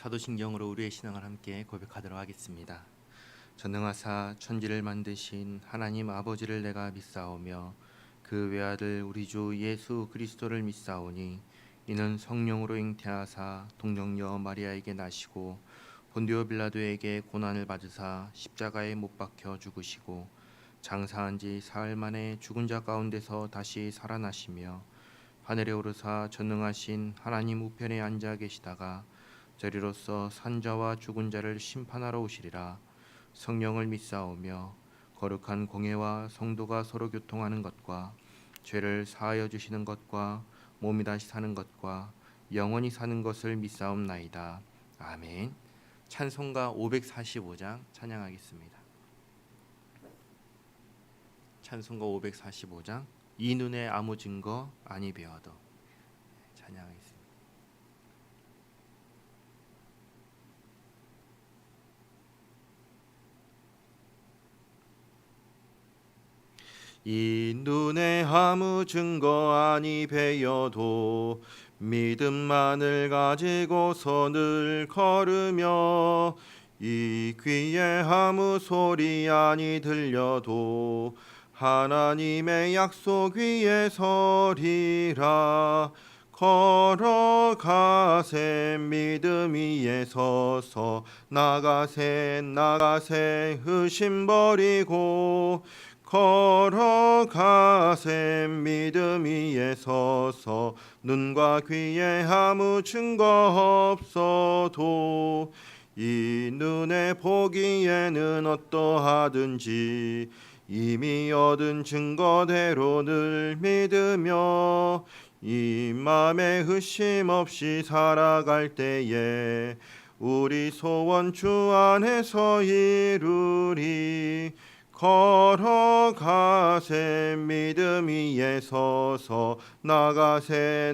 사도신경으로 우리의 신앙을 함께 고백하도록 하겠습니다. 전능하사 천지를 만드신 하나님 아버지를 내가 믿사오며 그 외아들 우리 주 예수 그리스도를 믿사오니 이는 성령으로 잉태하사 동정녀 마리아에게 나시고 본디오 빌라도에게 고난을 받으사 십자가에 못 박혀 죽으시고 장사한 지 사흘 만에 죽은 자 가운데서 다시 살아나시며 하늘에 오르사 전능하신 하나님 우편에 앉아 계시다가 저리로서 산자와 죽은 자를 심판하러 오시리라. 성령을 믿사오며 거룩한 공회와 성도가 서로 교통하는 것과 죄를 사하여 주시는 것과 몸이 다시 사는 것과 영원히 사는 것을 믿사옵나이다. 아멘. 찬송가 545장 찬양하겠습니다. 찬송가 545장 이 눈에 아무 증거 아니 배워도 찬양하겠습니다. 이 눈에 아무 증거 아니 배여도 믿음만을 가지고서 늘 걸으며 이 귀에 아무 소리 아니 들려도 하나님의 약속 위에 서리라. 걸어가세 믿음 위에 서서 나가세 의심 버리고 걸어가세 믿음 위에 서서 눈과 귀에 아무 증거 없어도 이 눈에 보기에는 어떠하든지 이미 얻은 증거대로 늘 믿으며 이 맘에 의심 없이 살아갈 때에 우리 소원 주 안에서 이루리. 걸어가세 믿음 위에 서서 나가세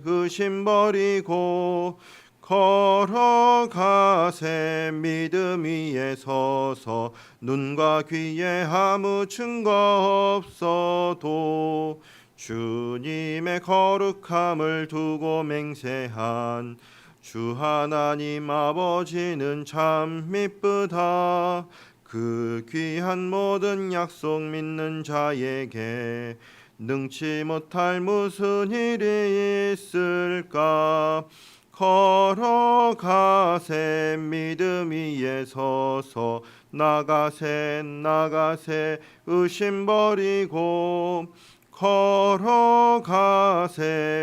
의심 버리고 걸어가세 믿음 위에 서서 눈과 귀에 아무 증거 없어도 주님의 거룩함을 두고 맹세한 주 하나님 아버지는 참 미쁘다. 그 귀한 모든 약속 믿는 자에게 능치 못할 무슨 일이 있을까. 걸어가세 믿음 위에 서서 나가세 의심 버리고 걸어가세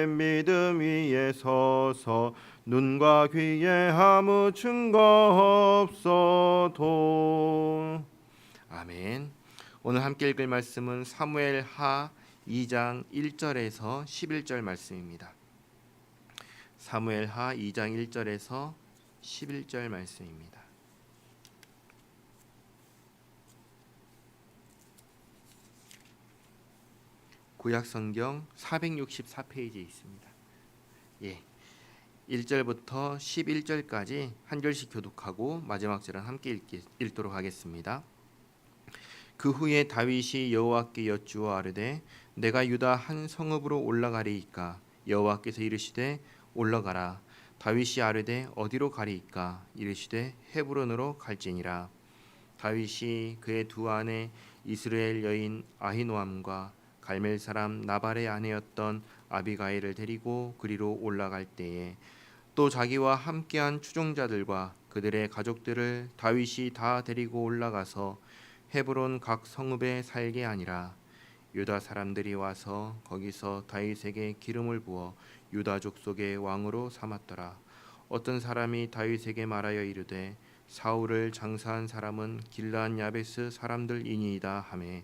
믿음 위에 서서 눈과 귀에 아무 증거 없어도. 아멘. 오늘 함께 읽을 말씀은 사무엘하 2장 1절에서 11절 말씀입니다. 사무엘하 2장 1절에서 11절 말씀입니다. 구약성경 464페이지에 있습니다. 1절부터 11절까지 한 절씩 교독하고 마지막 절은 함께 읽도록 하겠습니다. 그 후에 다윗이 여호와께 여쭈어 아뢰되 내가 유다 한 성읍으로 올라가리이까. 여호와께서 이르시되 올라가라. 다윗이 아뢰되 어디로 가리이까. 이르시되 헤브론으로 갈지니라. 다윗이 그의 두 아내 이스라엘 여인 아히노암과 갈멜 사람 나발의 아내였던 아비가일을 데리고 그리로 올라갈 때에 또 자기와 함께한 추종자들과 그들의 가족들을 다윗이 다 데리고 올라가서 헤브론 각 성읍에 살게 하니라. 유다 사람들이 와서 거기서 다윗에게 기름을 부어 유다 족속의 왕으로 삼았더라. 어떤 사람이 다윗에게 말하여 이르되 사울을 장사한 사람은 길르앗 야베스 사람들이니이다 하매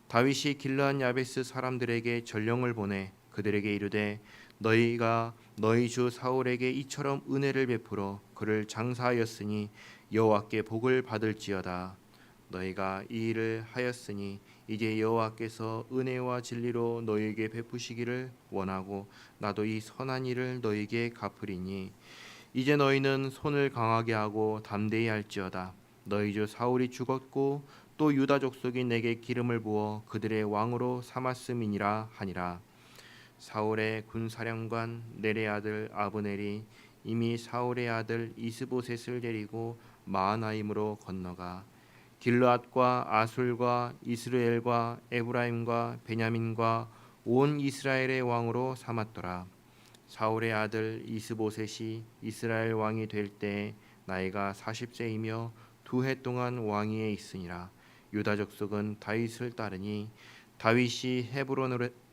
다윗이 길르앗 야베스 사람들에게 전령을 보내 그들에게 이르되 너희가 너희 주 사울에게 이처럼 은혜를 베풀어 그를 장사하였으니 여호와께 복을 받을지어다. 너희가 이 일을 하였으니 이제 여호와께서 은혜와 진리로 너희에게 베푸시기를 원하고 나도 이 선한 일을 너희에게 갚으리니 이제 너희는 손을 강하게 하고 담대히 할지어다. 너희 주 사울이 죽었고 또 유다 족속이 내게 기름을 부어 그들의 왕으로 삼았음이니라 하니라. 사울의 군사령관 넬의 아들 아브넬이 이미 사울의 아들 이스보셋을 데리고 마하나임으로 건너가 길르앗과 아술과 이스라엘과 에브라임과 베냐민과 온 이스라엘의 왕으로 삼았더라. 사울의 아들 이스보셋이 이스라엘 왕이 될 때 나이가 40세이며 2해 동안 왕위에 있으니라. 유다 족속은 다윗을 따르니 다윗이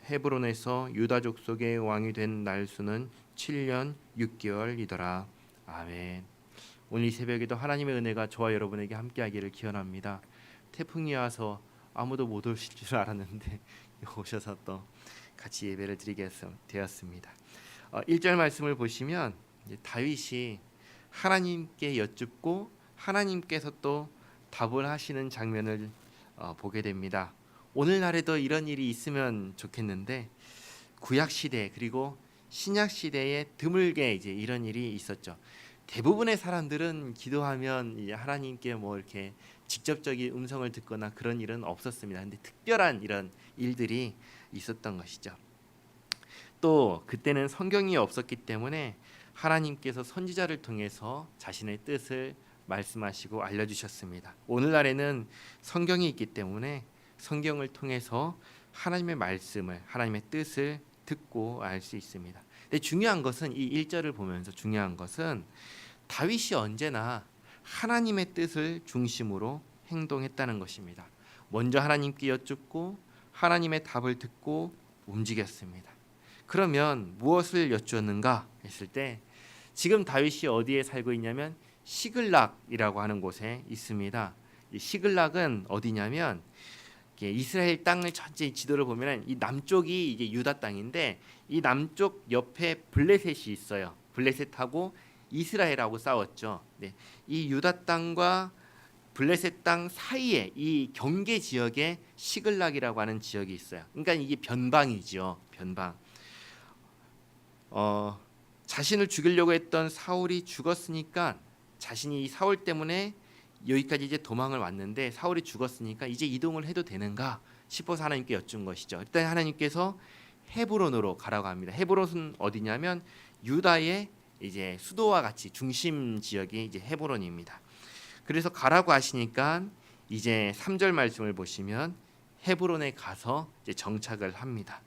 헤브론에서 유다 족속의 왕이 된 날수는 7년 6개월이더라. 아멘. 오늘 이 새벽에도 하나님의 은혜가 저와 여러분에게 함께하기를 기원합니다. 태풍이 와서 아무도 못 오실 줄 알았는데 오셔서 또 같이 예배를 드리게 되었습니다. 1절 말씀을 보시면 다윗이 하나님께 여쭙고 하나님께서 또 답을 하시는 장면을 보게 됩니다. 오늘날에도 이런 일이 있으면 좋겠는데 구약 시대 그리고 신약 시대에 드물게 이제 이런 일이 있었죠. 대부분의 사람들은 기도하면 하나님께 뭐 이렇게 직접적인 음성을 듣거나 그런 일은 없었습니다. 근데 특별한 이런 일들이 있었던 것이죠. 또 그때는 성경이 없었기 때문에 하나님께서 선지자를 통해서 자신의 뜻을 말씀하시고 알려주셨습니다. 오늘날에는 성경이 있기 때문에 성경을 통해서 하나님의 말씀을 하나님의 뜻을 듣고 알 수 있습니다. 근데 중요한 것은 이 1절을 보면서 중요한 것은 다윗이 언제나 하나님의 뜻을 중심으로 행동했다는 것입니다. 먼저 하나님께 여쭙고 하나님의 답을 듣고 움직였습니다. 그러면 무엇을 여쭈었는가 했을 때 지금 다윗이 어디에 살고 있냐면 시글락이라고 하는 곳에 있습니다. 이 시글락은 어디냐면 이스라엘 땅을 전체 지도를 보면 이 남쪽이 이게 유다 땅인데 이 남쪽 옆에 블레셋이 있어요. 블레셋하고 이스라엘하고 싸웠죠. 네. 이 유다 땅과 블레셋 땅 사이에 이 경계 지역에 시글락이라고 하는 지역이 있어요. 그러니까 이게 변방이죠. 변방. 자신을 죽이려고 했던 사울이 죽었으니까 자신이 이 사울 때문에 여기까지 이제 도망을 왔는데 사울이 죽었으니까 이제 이동을 해도 되는가 싶어서 하나님께 여쭌 것이죠. 일단 하나님께서 헤브론으로 가라고 합니다. 헤브론은 어디냐면 유다의 이제 수도와 같이 중심 지역이 이제 헤브론입니다. 그래서 가라고 하시니까 이제 3절 말씀을 보시면 헤브론에 가서 이제 정착을 합니다.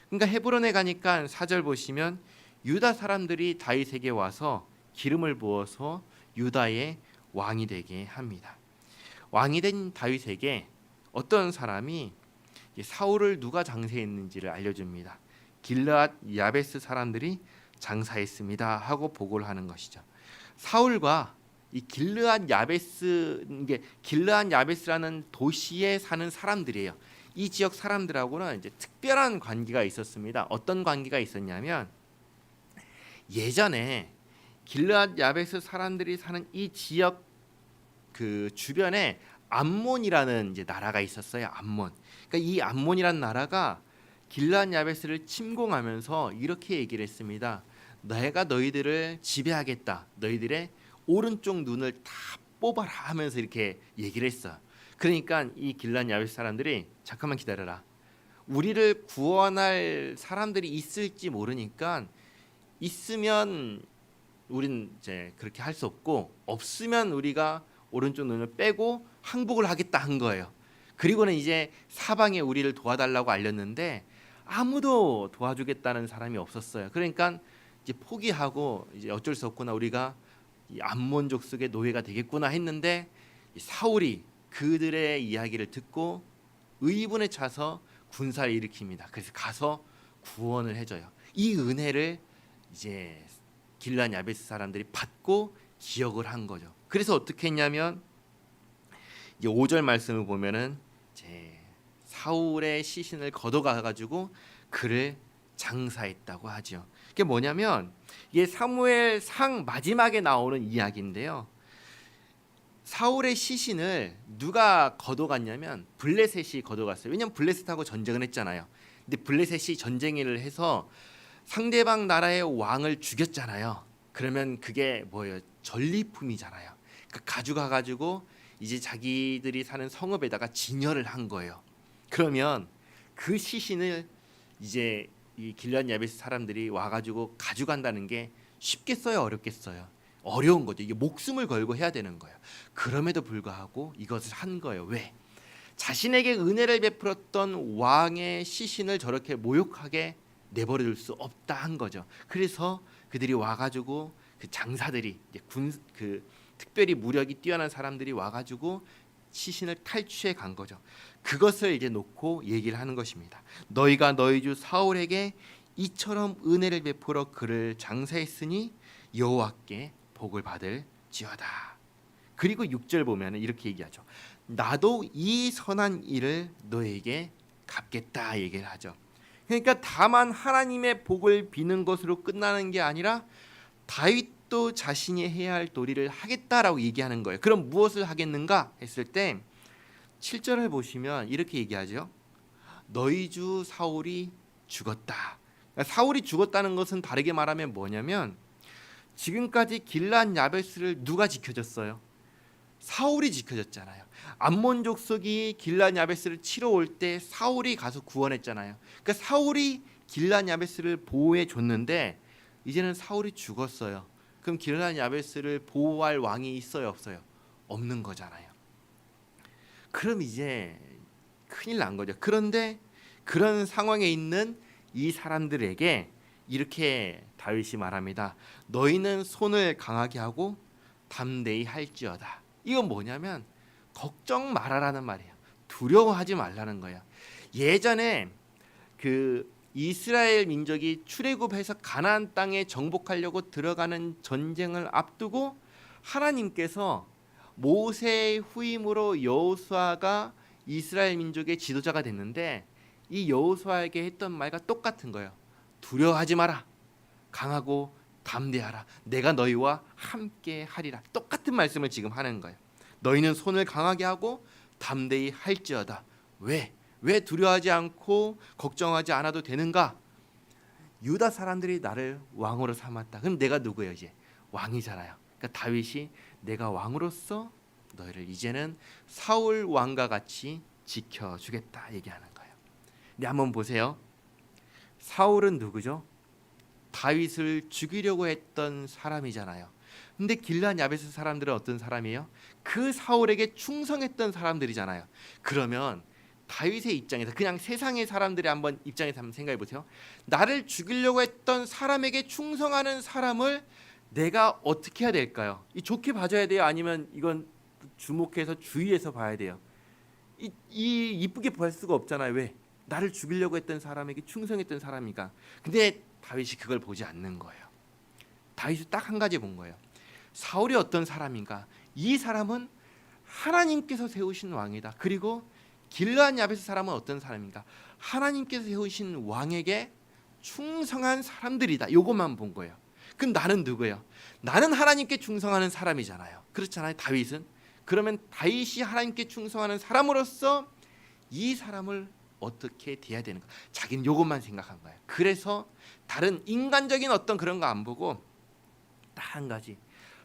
그러니까 헤브론에 가니까 4절 보시면 유다 사람들이 다윗에게 와서 기름을 부어서 유다의 왕이 되게 합니다. 왕이 된 다윗에게 어떤 사람이 사울을 누가 장사했는지를 알려줍니다. 길르앗 야베스 사람들이 장사했습니다 하고 보고를 하는 것이죠. 사울과 이 길르앗 야베스, 이게 길르앗 야베스라는 도시에 사는 사람들이에요. 이 지역 사람들하고는 이제 특별한 관계가 있었습니다. 어떤 관계가 있었냐면 예전에 길르앗 야베스 사람들이 사는 이 지역 그 주변에 암몬이라는 이제 나라가 있었어요. 암몬. 그러니까 이 암몬이라는 나라가 길르앗 야베스를 침공하면서 이렇게 얘기를 했습니다. 내가 너희들을 지배하겠다. 너희들의 오른쪽 눈을 다 뽑아라 하면서 이렇게 얘기를 했어. 그러니까 이 길르앗 야베스 사람들이 잠깐만 기다려라. 우리를 구원할 사람들이 있을지 모르니까 있으면 우린 이제 그렇게 할 수 없고 없으면 우리가 오른쪽 눈을 빼고 항복을 하겠다 한 거예요. 그리고는 이제 사방에 우리를 도와달라고 알렸는데 아무도 도와주겠다는 사람이 없었어요. 그러니까 이제 포기하고 이제 어쩔 수 없구나 우리가 이 암몬 족속의 노예가 되겠구나 했는데 사울이 그들의 이야기를 듣고 의분에 차서 군사를 일으킵니다. 그래서 가서 구원을 해줘요. 이 은혜를 이제 길르앗 야베스 사람들이 받고 기억을 한 거죠. 그래서 어떻게 했냐면 이제 5절 말씀을 보면은 이제 사울의 시신을 걷어가 가지고 그를 장사했다고 하죠. 그게 뭐냐면 이게 사무엘상 마지막에 나오는 이야기인데요. 사울의 시신을 누가 걷어갔냐면 블레셋이 걷어갔어요. 왜냐하면 블레셋하고 전쟁을 했잖아요. 근데 블레셋이 전쟁을 해서 상대방 나라의 왕을 죽였잖아요. 그러면 그게 뭐예요? 전리품이잖아요. 그러니까 가져가 가지고 이제 자기들이 사는 성읍에다가 진열을 한 거예요. 그러면 그 시신을 이제 이 길르앗 야베스 사람들이 와가지고 가져간다는 게 쉽겠어요, 어렵겠어요? 어려운 거죠. 이게 목숨을 걸고 해야 되는 거예요. 그럼에도 불구하고 이것을 한 거예요. 왜? 자신에게 은혜를 베풀었던 왕의 시신을 저렇게 모욕하게 내버려둘 수 없다 한 거죠. 그래서 그들이 와가지고 그 장사들이 이제 특별히 무력이 뛰어난 사람들이 와가지고 시신을 탈취해 간 거죠. 그것을 이제 놓고 얘기를 하는 것입니다. 너희가 너희 주 사울에게 이처럼 은혜를 베풀어 그를 장사했으니 여호와께 복을 받을지어다. 그리고 6절 보면 이렇게 얘기하죠. 나도 이 선한 일을 너에게 갚겠다 얘기를 하죠. 그러니까 다만 하나님의 복을 비는 것으로 끝나는 게 아니라 다윗도 자신이 해야 할 도리를 하겠다라고 얘기하는 거예요. 그럼 무엇을 하겠는가 했을 때 7절을 보시면 이렇게 얘기하죠. 너희 주 사울이 죽었다. 그러니까 사울이 죽었다는 것은 다르게 말하면 뭐냐면 지금까지 길앗 야베스를 누가 지켜줬어요? 사울이 지켜줬잖아요. 암몬 족속이 길앗 야베스를 치러 올 때 사울이 가서 구원했잖아요. 그러니까 사울이 길앗 야베스를 보호해 줬는데 이제는 사울이 죽었어요. 그럼 길앗 야베스를 보호할 왕이 있어요, 없어요? 없는 거잖아요. 그럼 이제 큰일 난 거죠. 그런데 그런 상황에 있는 이 사람들에게 이렇게 다윗이 말합니다. 너희는 손을 강하게 하고 담대히 할지어다. 이건 뭐냐면 걱정 말아라는 말이에요. 두려워하지 말라는 거예요. 예전에 그 이스라엘 민족이 출애굽해서 가나안 땅에 정복하려고 들어가는 전쟁을 앞두고 하나님께서 모세의 후임으로 여호수아가 이스라엘 민족의 지도자가 됐는데 이 여호수아에게 했던 말과 똑같은 거예요. 두려워하지 마라. 강하고 담대하라. 내가 너희와 함께 하리라. 똑같은 말씀을 지금 하는 거예요. 너희는 손을 강하게 하고 담대히 할지어다. 왜 두려워하지 않고 걱정하지 않아도 되는가? 유다 사람들이 나를 왕으로 삼았다. 그럼 내가 누구예요? 이제 왕이잖아요. 그러니까 다윗이 내가 왕으로서 너희를 이제는 사울 왕과 같이 지켜주겠다 얘기하는 거예요. 근데 한번 보세요. 사울은 누구죠? 다윗을 죽이려고 했던 사람이잖아요. 근데 길앗 야베스 사람들은 어떤 사람이에요? 그 사울에게 충성했던 사람들이잖아요. 그러면 다윗의 입장에서 그냥 세상의 사람들의 입장에서 한번 생각해 보세요. 나를 죽이려고 했던 사람에게 충성하는 사람을 내가 어떻게 해야 될까요? 좋게 봐줘야 돼요? 아니면 이건 주목해서 주의해서 봐야 돼요? 이쁘게 볼 수가 없잖아요. 왜? 나를 죽이려고 했던 사람에게 충성했던 사람이니까. 근데 다윗이 그걸 보지 않는 거예요. 다윗이 딱 한 가지 본 거예요. 사울이 어떤 사람인가? 이 사람은 하나님께서 세우신 왕이다. 그리고 길앗 야베스 사람은 어떤 사람인가? 하나님께서 세우신 왕에게 충성한 사람들이다. 요것만 본 거예요. 그럼 나는 누구예요? 나는 하나님께 충성하는 사람이잖아요. 그렇잖아요. 다윗은. 그러면 다윗이 하나님께 충성하는 사람으로서 이 사람을 어떻게 대해야 되는가? 자기는 요것만 생각한 거예요. 그래서 다른 인간적인 어떤 그런 거 안 보고 딱 한 가지.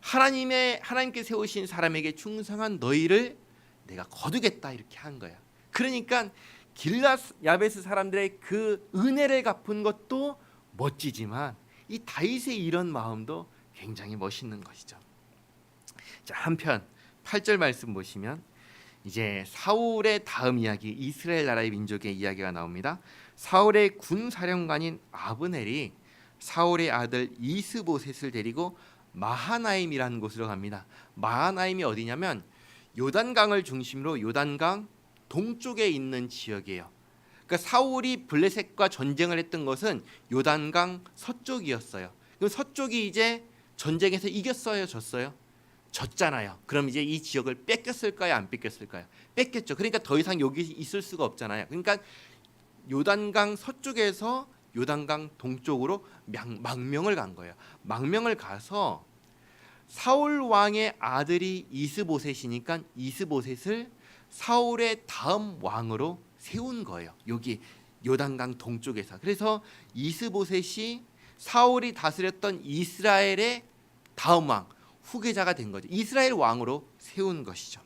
하나님께 세우신 사람에게 충성한 너희를 내가 거두겠다 이렇게 한 거야. 그러니까 길앗 야베스 사람들의 그 은혜를 갚은 것도 멋지지만 이 다윗의 이런 마음도 굉장히 멋있는 것이죠. 자, 한편 8절 말씀 보시면 이제 사울의 다음 이야기, 이스라엘 나라의 민족의 이야기가 나옵니다. 사울의 군 사령관인 아브넬이 사울의 아들 이스보셋을 데리고 마하나임이라는 곳으로 갑니다. 마하나임이 어디냐면 요단강을 중심으로 요단강 동쪽에 있는 지역이에요. 그러니까 사울이 블레셋과 전쟁을 했던 것은 요단강 서쪽이었어요. 그럼 서쪽이 이제 전쟁에서 이겼어요, 졌어요? 졌잖아요. 그럼 이제 이 지역을 뺏겼을까요, 안 뺏겼을까요? 뺏겼죠. 그러니까 더 이상 여기 있을 수가 없잖아요. 그러니까 요단강 서쪽에서 요단강 동쪽으로 망명을 간 거예요. 망명을 가서 사울 왕의 아들이 이스보셋이니까 이스보셋을 사울의 다음 왕으로 세운 거예요. 여기 요단강 동쪽에서. 그래서 이스보셋이 사울이 다스렸던 이스라엘의 다음 왕, 후계자가 된 거죠. 이스라엘 왕으로 세운 것이죠.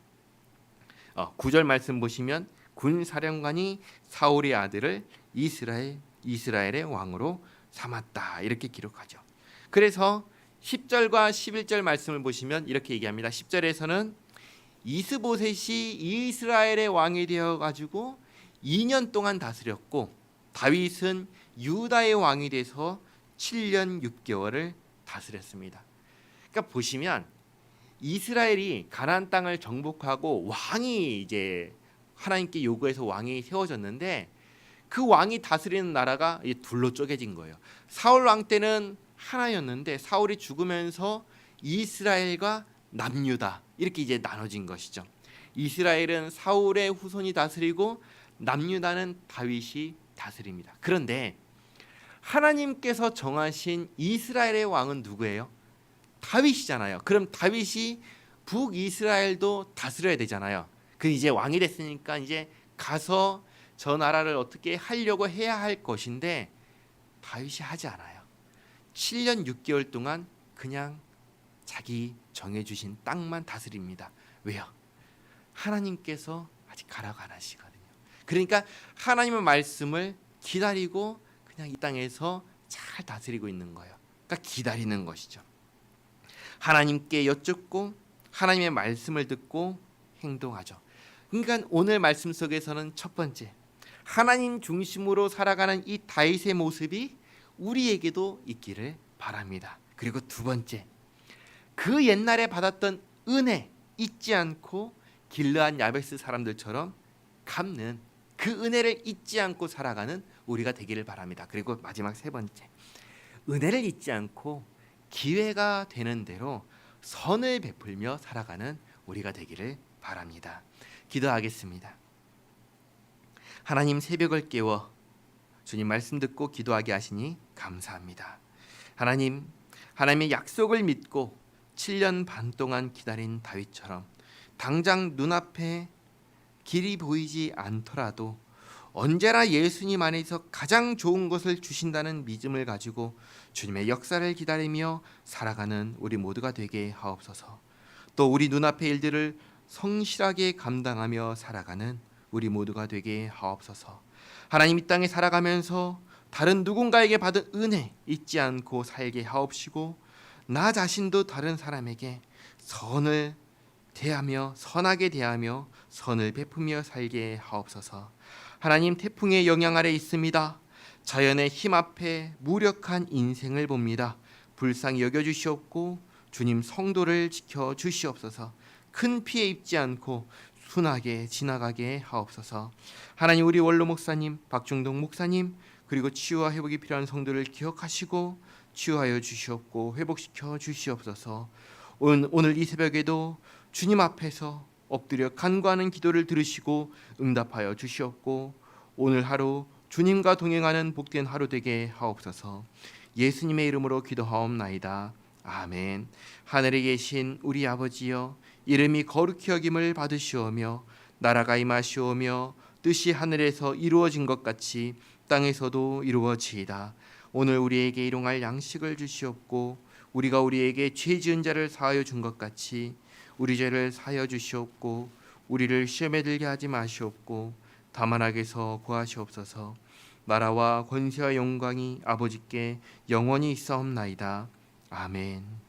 9절 말씀 보시면 군 사령관이 사울의 아들을 이스라엘의 왕으로 삼았다 이렇게 기록하죠. 그래서 10절과 11절 말씀을 보시면 이렇게 얘기합니다. 10절에서는 이스보셋이 이스라엘의 왕이 되어 가지고 2년 동안 다스렸고 다윗은 유다의 왕이 돼서 7년 6개월을 다스렸습니다. 그러니까 보시면 이스라엘이 가나안 땅을 정복하고 왕이 이제 하나님께 요구해서 왕이 세워졌는데 그 왕이 다스리는 나라가 둘로 쪼개진 거예요. 사울 왕 때는 하나였는데 사울이 죽으면서 이스라엘과 남유다 이렇게 이제 나눠진 것이죠. 이스라엘은 사울의 후손이 다스리고 남유다는 다윗이 다스립니다. 그런데 하나님께서 정하신 이스라엘의 왕은 누구예요? 다윗이잖아요. 그럼 다윗이 북이스라엘도 다스려야 되잖아요. 그 이제 왕이 됐으니까 이제 가서 저 나라를 어떻게 하려고 해야 할 것인데 다윗이 하지 않아요. 7년 6개월 동안 그냥 자기 정해주신 땅만 다스립니다. 왜요? 하나님께서 아직 가라고 안 하시거든요. 그러니까 하나님의 말씀을 기다리고 그냥 이 땅에서 잘 다스리고 있는 거예요. 그러니까 기다리는 것이죠. 하나님께 여쭙고 하나님의 말씀을 듣고 행동하죠. 그러니까 오늘 말씀 속에서는 첫 번째, 하나님 중심으로 살아가는 이 다윗의 모습이 우리에게도 있기를 바랍니다. 그리고 두 번째, 그 옛날에 받았던 은혜 잊지 않고 길르앗 야베스 사람들처럼 갚는 그 은혜를 잊지 않고 살아가는 우리가 되기를 바랍니다. 그리고 마지막 세 번째, 은혜를 잊지 않고 기회가 되는 대로 선을 베풀며 살아가는 우리가 되기를 바랍니다. 기도하겠습니다. 하나님, 새벽을 깨워 주님 말씀 듣고 기도하게 하시니 감사합니다. 하나님, 하나님의 약속을 믿고 7년 반 동안 기다린 다윗처럼 당장 눈앞에 길이 보이지 않더라도 언제나 예수님 안에서 가장 좋은 것을 주신다는 믿음을 가지고 주님의 역사를 기다리며 살아가는 우리 모두가 되게 하옵소서. 또 우리 눈앞의 일들을 성실하게 감당하며 살아가는 우리 모두가 되게 하옵소서. 하나님, 이 땅에 살아가면서 다른 누군가에게 받은 은혜 잊지 않고 살게 하옵시고 나 자신도 다른 사람에게 선을 대하며 선하게 대하며 선을 베푸며 살게 하옵소서. 하나님, 태풍의 영향 아래 있습니다. 자연의 힘 앞에 무력한 인생을 봅니다. 불쌍히 여겨주시옵고 주님 성도를 지켜주시옵소서. 큰 피해 입지 않고 순하게 지나가게 하옵소서. 하나님, 우리 원로 목사님, 박중동 목사님, 그리고 치유와 회복이 필요한 성도를 기억하시고 치유하여 주시옵고 회복시켜 주시옵소서. 오늘 이 새벽에도 주님 앞에서 엎드려 간구하는 기도를 들으시고 응답하여 주시옵고 오늘 하루 주님과 동행하는 복된 하루 되게 하옵소서. 예수님의 이름으로 기도하옵나이다. 아멘. 하늘에 계신 우리 아버지여, 이름이 거룩히 여김을 받으시오며 나라가 임하시오며 뜻이 하늘에서 이루어진 것 같이 땅에서도 이루어지이다. 오늘 우리에게 일용할 양식을 주시옵고 우리가 우리에게 죄 지은 자를 사하여 준 것 같이 우리 죄를 사하여 주시옵고 우리를 시험에 들게 하지 마시옵고 다만 악에서 구하시옵소서. 나라와 권세와 영광이 아버지께 영원히 있사옵나이다. 아멘.